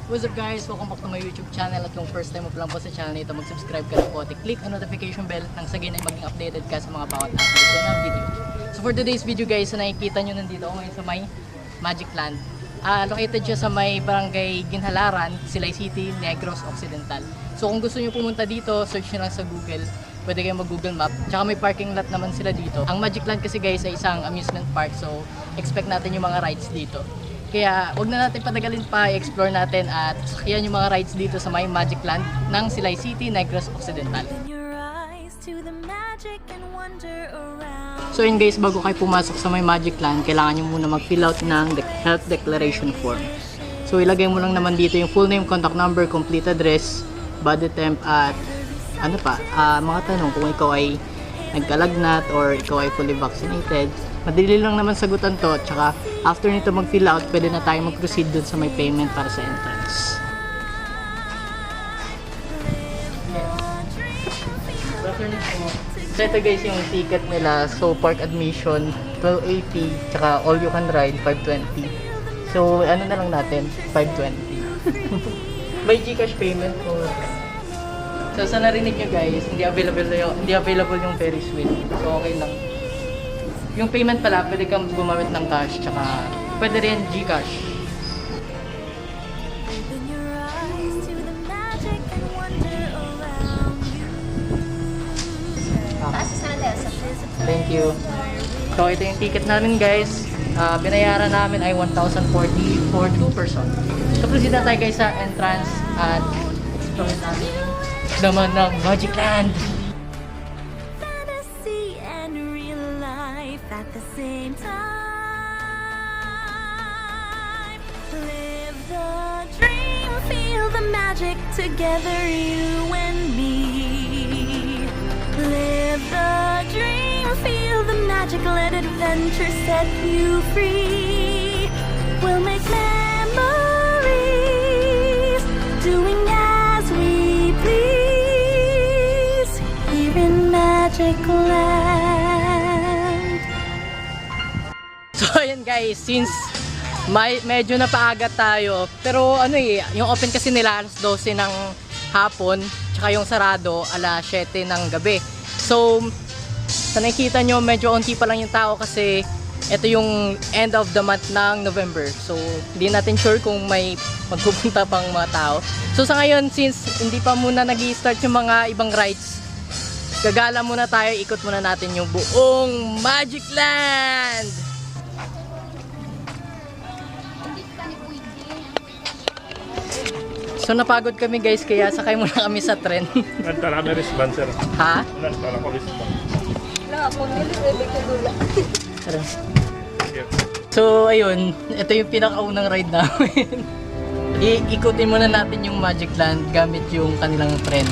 What's up guys? Welcome back to my YouTube channel at kung first time mo pa lang po sa channel nito, mag-subscribe ka na po at click ang notification bell nang sa ganun ay maging updated ka sa mga bawat upload ko na video. So for today's video guys, nakikita nyo nandito ako ngayon sa may Magikland. Located siya sa may barangay Ginhalaran, Silay City, Negros, Occidental. So kung gusto nyo pumunta dito, search nyo lang sa Google. Pwede kayong mag-Google Map. Tsaka may parking lot naman sila dito. Ang Magikland kasi guys ay isang amusement park, so expect natin yung mga rides dito. Kaya wag na natin patagalin pa, i-explore natin at sakyan yung mga rides dito sa may Magikland ng Silay City, Negros, Occidental. So yun guys, bago kayo pumasok sa may Magikland, kailangan nyo muna mag-fill out ng health declaration form. So ilagay mo lang naman dito yung full name, contact number, complete address, body temp at ano pa, mga tanong kung ikaw ay nagkalagnat or ikaw ay fully vaccinated. Madali lang naman sagutan to, tsaka after nito mag-fill out, pwede na tayo mag-proceed dun sa may payment para sa entrance. So ito guys yung ticket nila. So park admission 1280, tsaka all you can ride 520. So ano na lang natin, 520. By Gcash payment or so sa narinig nyo guys, hindi available yung Ferris wheel. So okay lang. Yung payment pala, pwede kang gumamit ng cash, tsaka pwede rin Gcash. Thank you. So ito yung ticket namin guys. Binayaran namin ay 1,040 for 2 person. So proceed na tayo guys sa entrance at explore natin naman ng Magikland. At the same time, live the dream, feel the magic together, you and me. Live the dream, feel the magic, let adventure set you free. We'll make memories, doing as we please, here in Magikland. So ayun guys, since medyo napaaga tayo, pero ano yung open kasi nila alas 12 ng hapon, tsaka yung sarado alas 7 ng gabi. So sa nakikita nyo, medyo onti pa lang yung tao kasi ito yung end of the month ng November. So hindi natin sure kung may magpupunta pang mga tao. So sa ngayon, since hindi pa muna nag-i-start yung mga ibang rides, gagala muna tayo, ikot muna natin yung buong Magikland! So napagod kami guys, kaya sakay muna kami sa tren. Nantala kami wristband, sir. Ha? Nantala ko wristband. Wala akong nilibig ka dula. So ayun, ito yung pinakaunang ride namin. Iikutin muna natin yung Magikland gamit yung kanilang tren.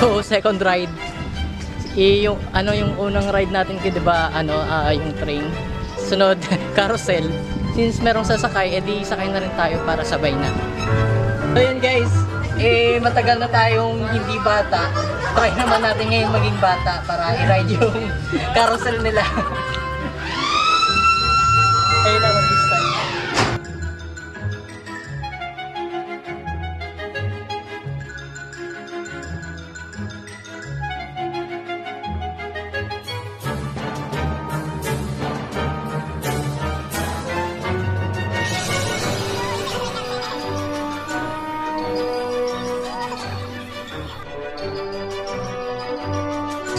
So, second ride. yung yung unang ride natin, 'di ba? Yung train. Sunod, carousel. Since merong sasakay, edi sakay na rin tayo para sabay na. So yun guys, matagal na tayong hindi bata. Try naman natin ngayon maging bata para i-ride yung carousel nila. Ayun lang this time.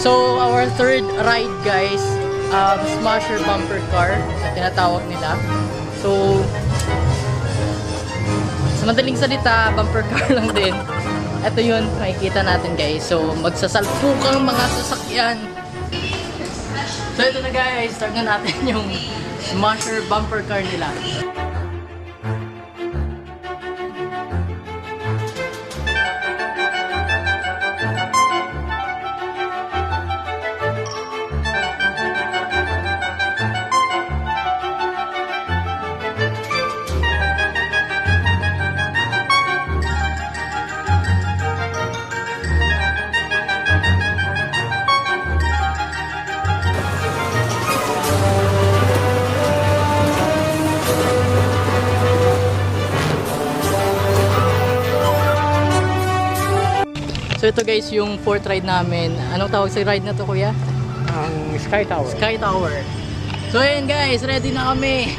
So, our third ride guys, smasher bumper car na tinatawag nila. So, sa madaling salita, bumper car lang din. Ito yun, makikita natin guys. So, magsasalpukang mga sasakyan. So, ito na guys, start na natin yung smasher bumper car nila. So ito guys yung fourth ride namin. Anong tawag sa ride na to kuya? Ang Sky Tower. Sky Tower. So ayun guys, ready na kami.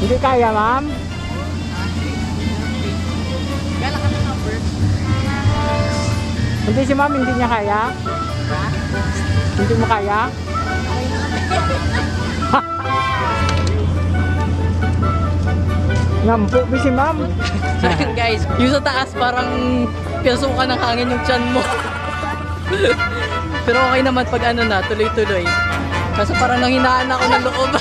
Hindi kaya, ma'am? Gala ka na number. Hindi si ma'am, hindi niya kaya? Hindi mo kaya? Nampo ba si ma'am? So ayun guys, yung sa taas parang pinasukan ng hangin yung tiyan mo. Pero okay naman pag tuloy-tuloy. Kaso parang nanghinaan ako ng loob.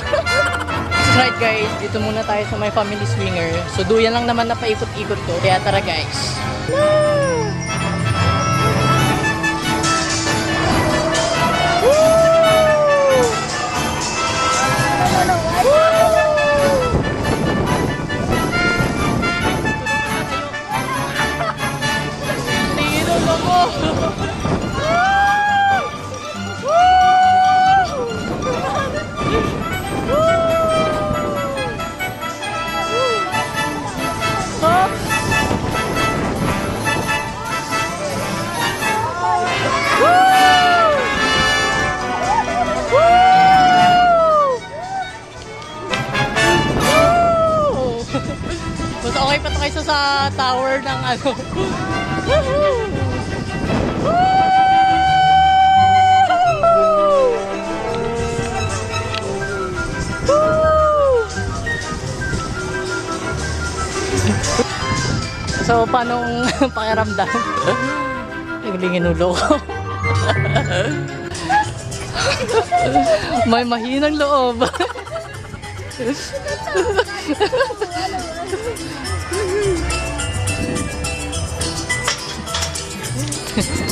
Right guys, dito muna tayo sa my family swinger. So duyan lang naman na paikot-ikot to. Kaya tara guys. Tino mo! Mas okay pa ito kaysa sa tower ng So, paano pakiramdam? Naglingin ulo ko. May mahinang loob.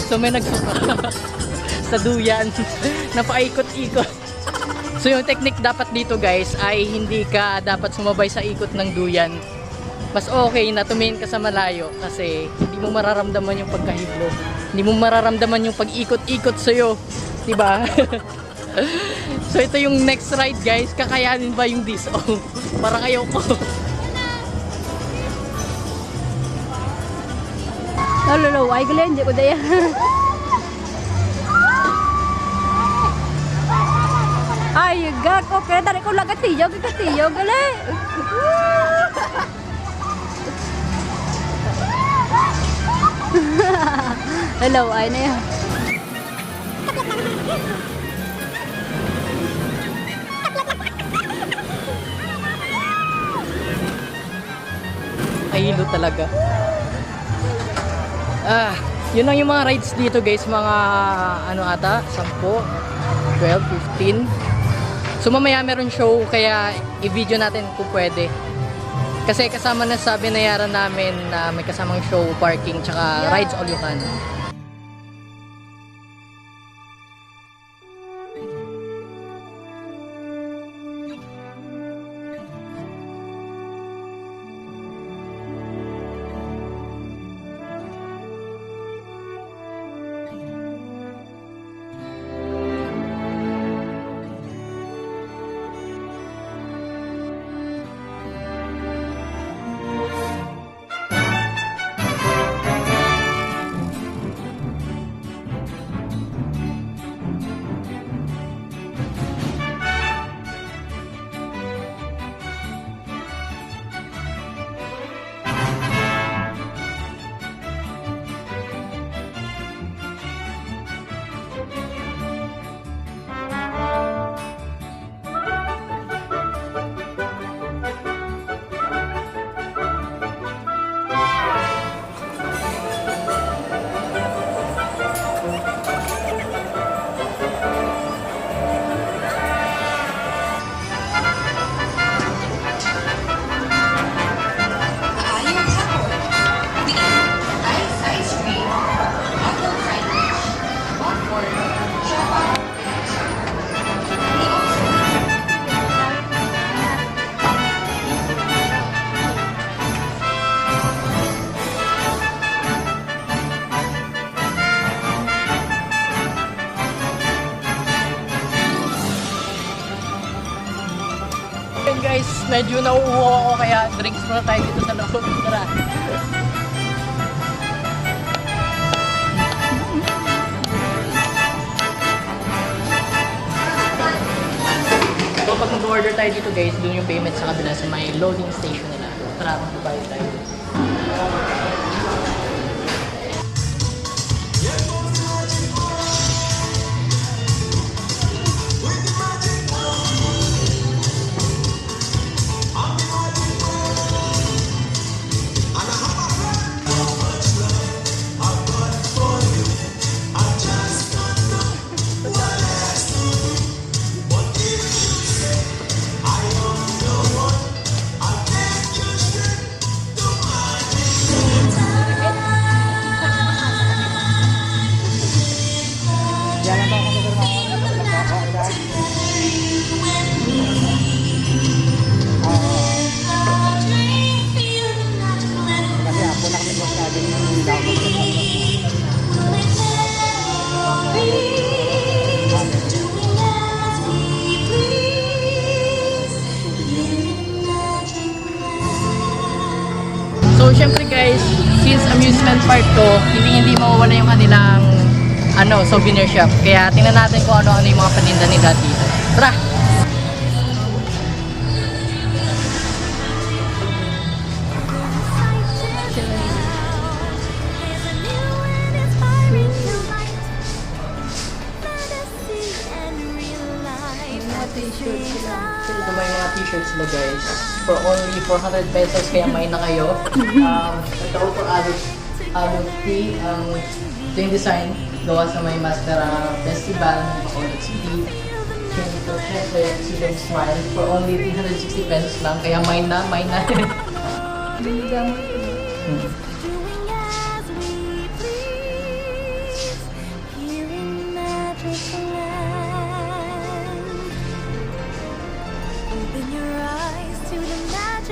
So may nagsuka sa duyan na paikot-ikot. So yung technique dapat dito guys ay hindi ka dapat sumabay sa ikot ng duyan. Mas okay na tumingin ka sa malayo kasi hindi mo mararamdaman yung pagkahiblo. Hindi mo mararamdaman yung pag-ikot-ikot sa'yo. Diba? So ito yung next ride guys. Kakayanin ba yung this? Oh, parang ayoko. Lolo, ay gali, hindi ko daya. Ay, gak, okay, dari ko lang katiyo, gali. Hello, ay na yan. nakakahilo talaga. Yun lang yung mga rides dito guys, mga ano ata, 10, 12, 15. So mamaya meron show, kaya i-video natin kung pwede. Kasi kasama na sa binayaran namin na may kasamang show, parking, tsaka rides all you can. Guys, medyo nauuho ako kaya drinks muna tayo dito sa loob. Tara. So pag mag-order tayo dito guys, doon yung payment sa kabila sa may loading station nila. Tara, magbabayad tayo. So syempre guys, since amusement park to, hindi mawawala yung kanilang souvenir shop. Kaya tingnan natin kung ano yung mga paninda nila dito. Tara! So may mga t-shirts sila guys for only 400 pesos, kaya may na kayo. Ito for adult tea. Ito yung design gawa sa may Mascara Festival ng Bacolod City. Ito syempre Silay Smile for only 360 pesos lang, kaya may na.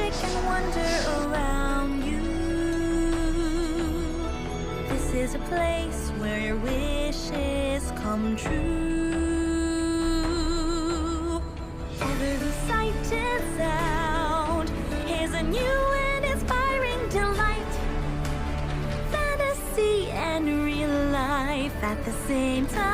And wonder around you. This is a place where your wishes come true. Every sight and sound is a new and inspiring delight. Fantasy and real life at the same time.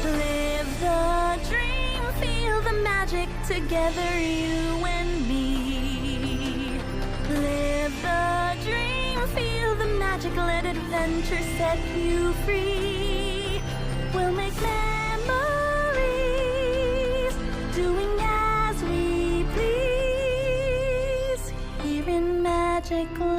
Live the dream, feel the magic together, you and me. Live the dream, feel the magic, let adventure set you free. We'll make memories, doing as we please. magical